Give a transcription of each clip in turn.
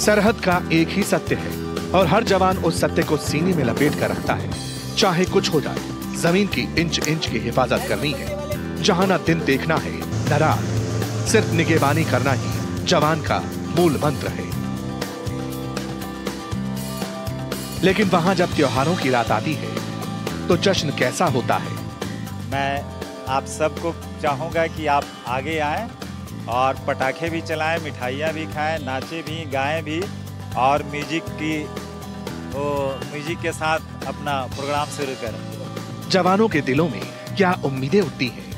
सरहद का एक ही सत्य है और हर जवान उस सत्य को सीने में लपेट कर रखता है। चाहे कुछ हो जाए, जमीन की इंच इंच की हिफाजत करनी है। जहां ना दिन देखना है न रात, सिर्फ निगहबानी करना ही जवान का मूल मंत्र है। लेकिन वहां जब त्योहारों की रात आती है तो जश्न कैसा होता है? मैं आप सबको चाहूंगा कि आप आगे आएं और पटाखे भी चलाएं, मिठाइयाँ भी खाएं, नाचे भी, गाएं भी और म्यूजिक के साथ अपना प्रोग्राम शुरू करें। जवानों के दिलों में क्या उम्मीदें उठती हैं?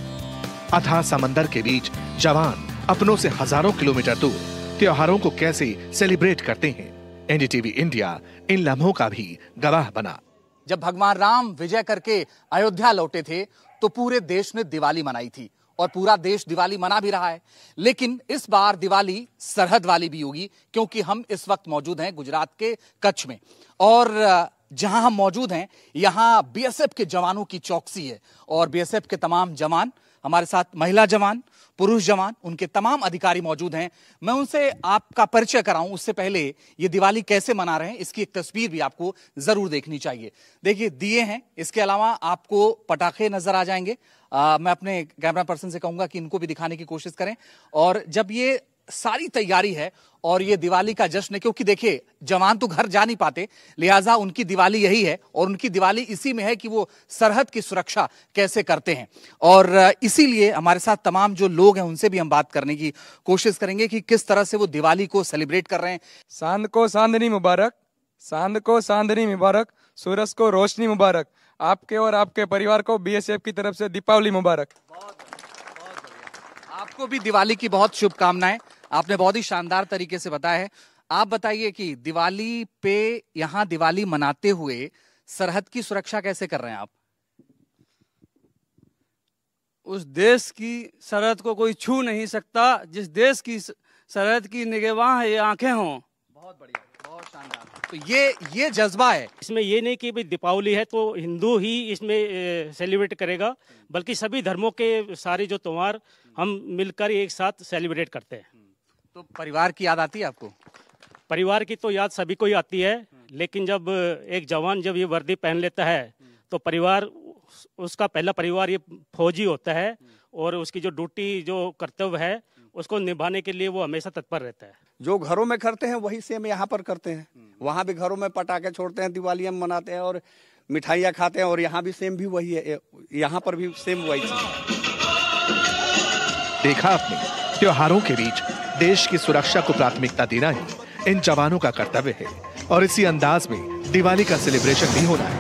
अथाह समंदर के बीच जवान अपनों से हजारों किलोमीटर दूर त्योहारों को कैसे सेलिब्रेट करते हैं? एनडीटीवी इंडिया इन लम्हों का भी गवाह बना। जब भगवान राम विजय करके अयोध्या लौटे थे तो पूरे देश ने दिवाली मनाई थी और पूरा देश दिवाली मना भी रहा है। लेकिन इस बार दिवाली सरहद वाली भी होगी, क्योंकि हम इस वक्त मौजूद हैं गुजरात के कच्छ में और जहां हम मौजूद हैं यहां बीएसएफ के जवानों की चौकसी है और बीएसएफ के तमाम जवान, हमारे साथ महिला जवान, पुरुष जवान, उनके तमाम अधिकारी मौजूद हैं। मैं उनसे आपका परिचय कराऊं उससे पहले ये दिवाली कैसे मना रहे हैं इसकी एक तस्वीर भी आपको जरूर देखनी चाहिए। देखिए दिए हैं, इसके अलावा आपको पटाखे नजर आ जाएंगे। मैं अपने कैमरा पर्सन से कहूंगा कि इनको भी दिखाने की कोशिश करें। और जब ये सारी तैयारी है और ये दिवाली का जश्न है, क्योंकि देखिए जवान तो घर जा नहीं पाते, लिहाजा उनकी दिवाली यही है और उनकी दिवाली इसी में है कि वो सरहद की सुरक्षा कैसे करते हैं। और इसीलिए हमारे साथ तमाम जो लोग हैं उनसे भी हम बात करने की कोशिश करेंगे कि किस तरह से वो दिवाली को सेलिब्रेट कर रहे हैं। चांद को चांदनी मुबारक, चांद को चांदनी मुबारक, सूरज को रोशनी मुबारक, आपके और आपके परिवार को बीएसएफ की तरफ से दीपावली मुबारक। आपको भी दिवाली की बहुत शुभकामनाएं। आपने बहुत ही शानदार तरीके से बताया है। आप बताइए कि दिवाली पे यहाँ दिवाली मनाते हुए सरहद की सुरक्षा कैसे कर रहे हैं आप? उस देश की सरहद को कोई छू नहीं सकता जिस देश की सरहद की निगहबान ये आंखें हों। बहुत बढ़िया, बहुत शानदार। तो ये जज्बा है इसमें। ये नहीं कि भाई दीपावली है तो हिंदू ही इसमें सेलिब्रेट करेगा, बल्कि सभी धर्मों के सारे जो त्योहार हम मिलकर एक साथ सेलिब्रेट करते हैं। तो परिवार की याद आती है आपको? परिवार की तो याद सभी को ही आती है, लेकिन जब एक जवान जब ये वर्दी पहन लेता है तो परिवार, उसका पहला परिवार ये फौजी होता है और उसकी जो ड्यूटी, जो कर्तव्य है उसको निभाने के लिए वो हमेशा तत्पर रहता है। जो घरों में करते हैं वही सेम यहाँ पर करते हैं। वहाँ भी घरों में पटाखे छोड़ते हैं, दिवालियाँ मनाते हैं और मिठाइयाँ खाते हैं और यहाँ भी सेम भी वही है, यहाँ पर भी सेम वही चीज। देखा आपने, त्योहारों के बीच देश की सुरक्षा को प्राथमिकता देना ही इन जवानों का कर्तव्य है और इसी अंदाज में दिवाली का सेलिब्रेशन भी होना है।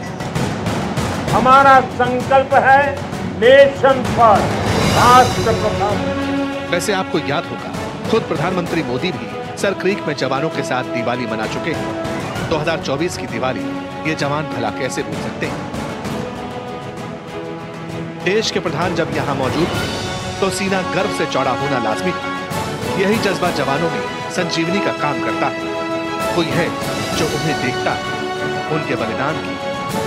हमारा संकल्प है नेशन फर्स्ट, राष्ट्र प्रथम। वैसे आपको याद होगा, खुद प्रधानमंत्री मोदी भी सर क्रीक में जवानों के साथ दिवाली मना चुके हैं। 2024 की दिवाली ये जवान भला कैसे भूल सकते हैं? देश के प्रधान जब यहाँ मौजूद थे तो सीना गर्व से चौड़ा होना लाजमी था। यही जज्बा जवानों में संजीवनी का काम करता है। कोई है जो उन्हें देखता है, उनके बलिदान की,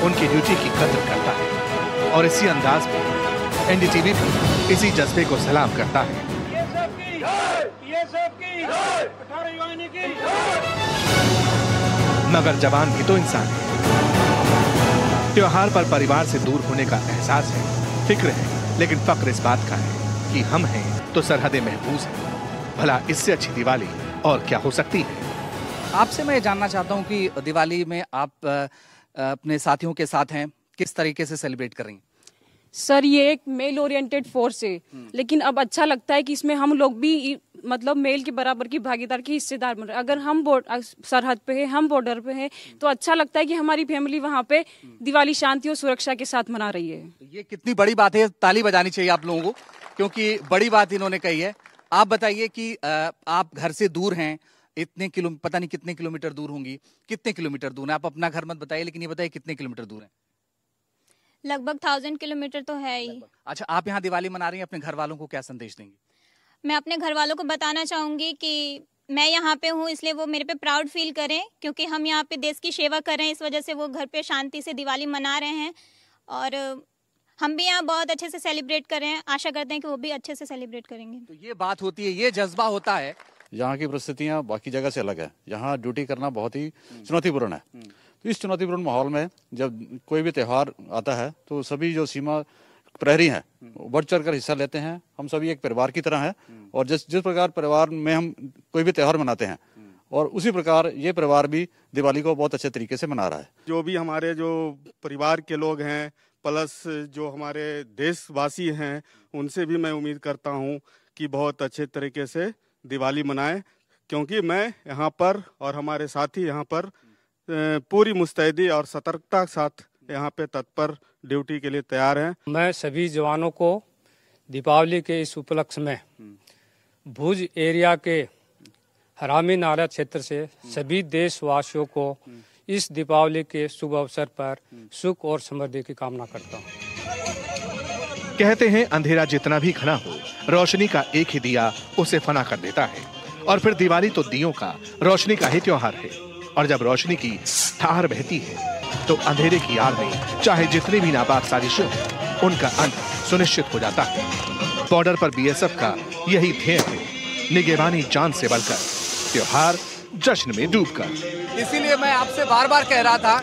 उनकी ड्यूटी की कदर करता है और इसी अंदाज में एनडीटीवी भी इसी जज्बे को सलाम करता है। मगर जवान भी तो इंसान है। त्योहार पर परिवार से दूर होने का एहसास है, फिक्र है, लेकिन फक्र इस बात का है कि हम हैं तो सरहदें महफूज हैं। भला इससे अच्छी दिवाली और क्या हो सकती है? आपसे मैं जानना चाहता हूं कि दिवाली में आप अपने साथियों के साथ हैं, किस तरीके से सेलिब्रेट कर रही हैं? सर ये एक मेल ओरिएंटेड फोर्स है, लेकिन अब अच्छा लगता है कि इसमें हम लोग भी मतलब मेल के बराबर की भागीदार की हिस्सेदार बन रहे हैं। अगर हम सरहद पे हैं, हम बॉर्डर पे हैं, तो अच्छा लगता है कि हमारी फैमिली वहाँ पे दिवाली शांति और सुरक्षा के साथ मना रही है। ये कितनी बड़ी बात है, ताली बजानी चाहिए आप लोगों को, क्योंकि बड़ी बात इन्होंने कही है। आप बताइए कि आप घर से दूर हैं, इतने पता नहीं कितने किलोमीटर दूर होंगी, कितने किलोमीटर दूर है? आप अपना घर मत बताइए, लेकिन ये बताइए कितने किलोमीटर दूर है? लगभग 1000 किलोमीटर तो है ही। अच्छा, आप यहाँ दिवाली मना रही हैं, अपने घर वालों को क्या संदेश देंगी? मैं अपने घर वालों को बताना चाहूंगी कि मैं यहाँ पे हूँ, इसलिए वो मेरे पे प्राउड फील करें, क्योंकि हम यहाँ पे देश की सेवा कर रहे हैं। इस वजह से वो घर पे शांति से दिवाली मना रहे हैं और हम भी यहाँ बहुत अच्छे से सेलिब्रेट कर रहे हैं। आशा करते हैं कि वो भी अच्छे से सेलिब्रेट करेंगे। तो ये बात होती है, ये जज्बा होता है यहाँ की परिस्थितियाँ बाकी जगह से अलग है। यहाँ ड्यूटी करना बहुत ही चुनौतीपूर्ण है। तो इस चुनौतीपूर्ण माहौल में जब कोई भी त्यौहार आता है तो सभी जो सीमा प्रहरी हैं बढ़ चढ़ कर हिस्सा लेते हैं। हम सभी एक परिवार की तरह हैं और जिस प्रकार परिवार में हम कोई भी त्यौहार मनाते हैं और उसी प्रकार ये परिवार भी दिवाली को बहुत अच्छे तरीके से मना रहा है। जो भी हमारे जो परिवार के लोग हैं प्लस जो हमारे देशवासी हैं उनसे भी मैं उम्मीद करता हूं कि बहुत अच्छे तरीके से दिवाली मनाएं, क्योंकि मैं यहाँ पर और हमारे साथी यहाँ पर पूरी मुस्तैदी और सतर्कता के साथ यहाँ पे तत्पर ड्यूटी के लिए तैयार हैं। मैं सभी जवानों को दीपावली के इस उपलक्ष्य में भुज एरिया के हरामी नाला क्षेत्र से सभी देशवासियों को इस दीपावली के शुभ अवसर पर सुख और समृद्धि की कामना करता हूँ। कहते हैं अंधेरा जितना भी घना हो, रोशनी का एक ही दिया उसे फना कर देता है। और फिर दिवाली तो दियों का, रोशनी का ही त्योहार है। और जब रोशनी की धार बहती है तो अंधेरे की आड़ में चाहे जितनी भी नापाक साजिशें हों, उनका अंत सुनिश्चित हो जाता है। बॉर्डर पर बीएसएफ का यही ध्येय है, निगहबानी जान से बढ़कर, त्योहार जश्न में डूबकर। इसीलिए मैं आपसे बार बार कह रहा था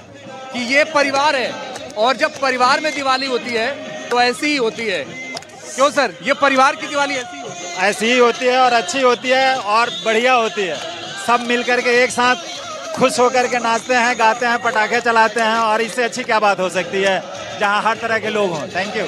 कि ये परिवार है और जब परिवार में दिवाली होती है तो ऐसी ही होती है। क्यों सर, ये परिवार की दिवाली ऐसी ही होती है? ऐसी ही होती है और अच्छी होती है और बढ़िया होती है। सब मिलकर के एक साथ खुश होकर के नाचते हैं, गाते हैं, पटाखे चलाते हैं और इससे अच्छी क्या बात हो सकती है जहां हर तरह के लोग हों। Thank you.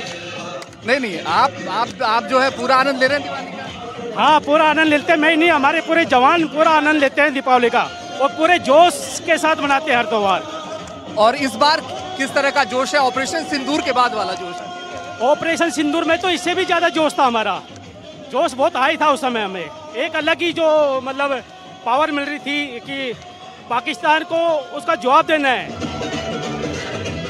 नहीं, आप जो है पूरा आनंद ले रहे हैं दिवाली का? हाँ, पूरा आनंद लेते हैं। मैं ही नहीं, हमारे पूरे जवान पूरा आनंद लेते हैं दीपावली का और पूरे जोश के साथ मनाते हैं हर त्योहार। और इस बार किस तरह का जोश है? ऑपरेशन सिंदूर के बाद वाला जोश है? ऑपरेशन सिंदूर में तो इससे भी ज्यादा जोश था हमारा। जोश बहुत हाई था उस समय। हमें एक अलग ही जो मतलब पावर मिल रही थी कि पाकिस्तान को उसका जवाब देना है।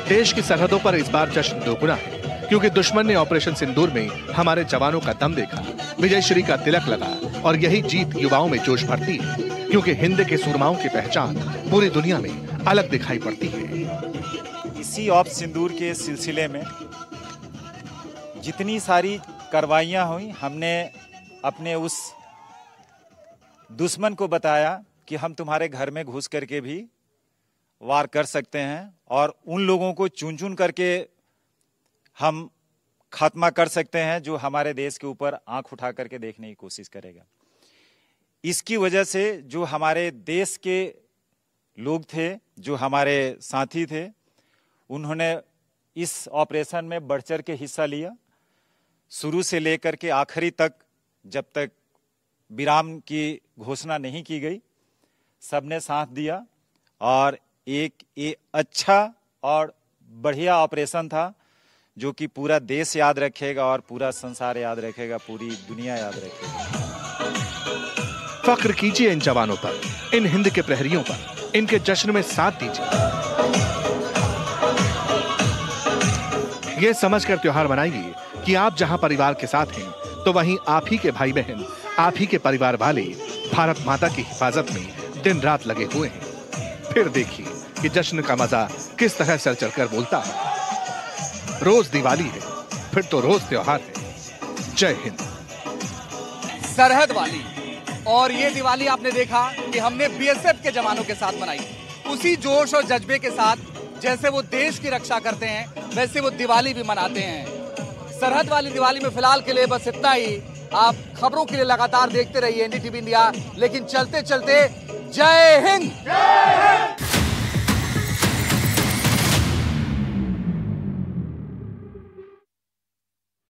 देश की सरहदों पर इस बार जश्न दोगुना है, क्योंकि दुश्मन ने ऑपरेशन सिंदूर में हमारे जवानों का दम देखा, विजयश्री का तिलक लगा और यही जीत युवाओं में जोश भरती है, क्योंकि हिंद के सूरमाओं की पहचान पूरी दुनिया में अलग दिखाई पड़ती है। इसी ऑप सिंदूर के सिलसिले में जितनी सारी कार्रवाइयां हुई, हमने अपने उस दुश्मन को बताया कि हम तुम्हारे घर में घुस करके भी वार कर सकते हैं और उन लोगों को चुन चुन करके हम खात्मा कर सकते हैं जो हमारे देश के ऊपर आंख उठा करके देखने की कोशिश करेगा। इसकी वजह से जो हमारे देश के लोग थे, जो हमारे साथी थे, उन्होंने इस ऑपरेशन में बढ़ चढ़ के हिस्सा लिया। शुरू से लेकर के आखिरी तक, जब तक विराम की घोषणा नहीं की गई, सबने साथ दिया और एक अच्छा और बढ़िया ऑपरेशन था जो कि पूरा देश याद रखेगा और पूरा संसार याद रखेगा, पूरी दुनिया याद रखेगी। फख्र कीजिए इन जवानों पर, इन हिंद के प्रहरियों पर, इनके जश्न में साथ दीजिए। ये समझकर त्योहार मनाइए कि आप जहां परिवार के साथ हैं तो वहीं आप ही के भाई बहन, आप ही के परिवार वाले भारत माता की हिफाजत में दिन रात लगे हुए हैं। फिर देखिए कि जश्न का मजा किस तरह सर चढ़कर बोलता है। रोज दिवाली है, फिर तो रोज त्योहार है। जय हिंद। सरहद वाली और ये दिवाली आपने देखा कि हमने बीएसएफ के जवानों के साथ मनाई, उसी जोश और जज्बे के साथ जैसे वो देश की रक्षा करते हैं वैसे वो दिवाली भी मनाते हैं। सरहद वाली दिवाली में फिलहाल के लिए बस इतना ही। आप खबरों के लिए लगातार देखते रहिए एनडीटीवी इंडिया, लेकिन चलते चलते जय हिंद।